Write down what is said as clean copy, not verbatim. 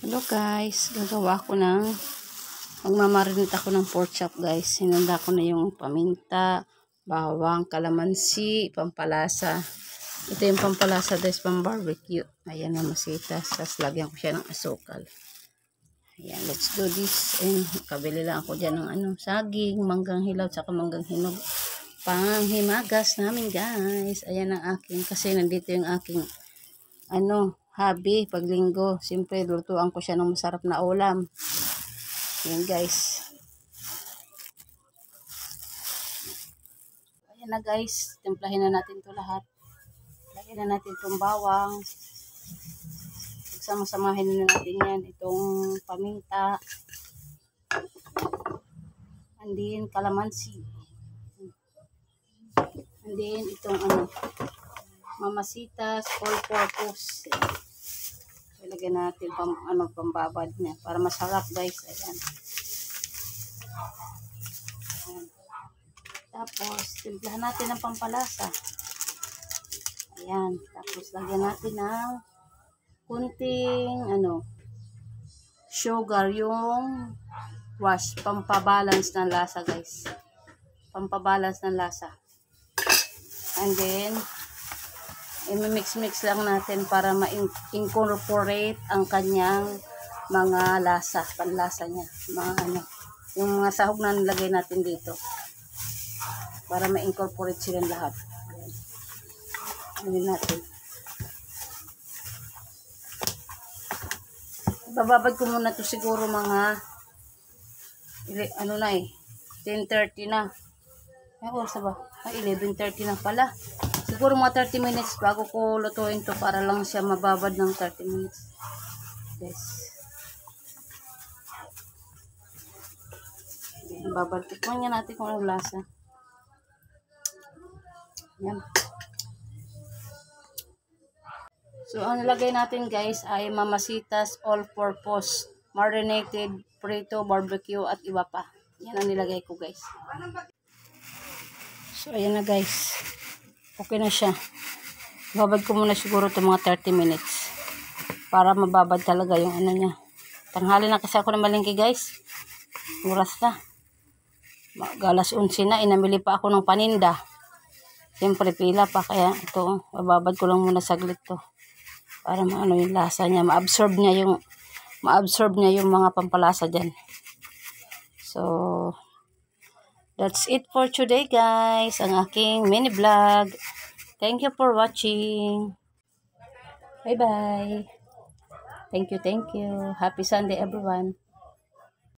Hello guys, gagawa ko ng magmamarinate ako ng pork chop guys. Hinanda ko na yung paminta, bawang, kalamansi, pampalasa. Ito yung pampalasa guys, pang barbecue. Ayan na masitas. Tapos lagyan ko siya ng asukal. Ayan, let's do this. And kabili lang ako dyan ng saging, manggang hilaw, tsaka manggang hinog. Panghimagas namin guys. Ayan ang aking, kasi nandito yung aking hobby pag linggo. Siyempre lutuan ko siya ng masarap na ulam. Ayan guys. Ayan na guys, timplahin na natin to lahat. Lagyan na natin itong bawang. Pagsama-samahin na natin yan. Itong paminta. And then kalamansi. And then itong mamasitas, all-purpose. Ilagyan natin pambabad niya para masarap guys. Ayan. Ayan. Tapos timplahan natin ng pampalasa. Ayan. Tapos lagyan natin ng kunting sugar, yung wash, pampabalance ng lasa guys. Pampabalance ng lasa. And then i-mix-mix lang natin para ma-incorporate ang kanyang mga lasa, panlasa niya. Yung mga sahog na nilagay natin dito. Para ma-incorporate silang lahat. Ayan natin. Bababad ko muna to siguro mga 10:30 na. Ay, oras ba? 11:30 na pala. Siguro mga 30 minutes bago ko lutuin to para lang siya mababad ng 30 minutes. Yes. Babad. Tikman niya natin kung anong lasa. Yan. So, ang nilagay natin guys ay mamasitas, all-purpose, marinated, prito, barbecue, at iba pa. Yan ang nilagay ko guys. So, ayan na guys. Okay na siya. Babad ko muna siguro ito mga 30 minutes. Para mababad talaga yung niya. Tanghali na kasi ako na malingki guys. Oras na. Galas 11 na. Inamili pa ako ng paninda. Siyempre pila pa. Kaya ito, bababad ko lang muna saglit to. Para yung lasa niya. Ma-absorb niya yung mga pampalasa dyan. So, that's it for today guys. Ang aking mini vlog. Thank you for watching. Bye bye. Thank you. Happy Sunday everyone.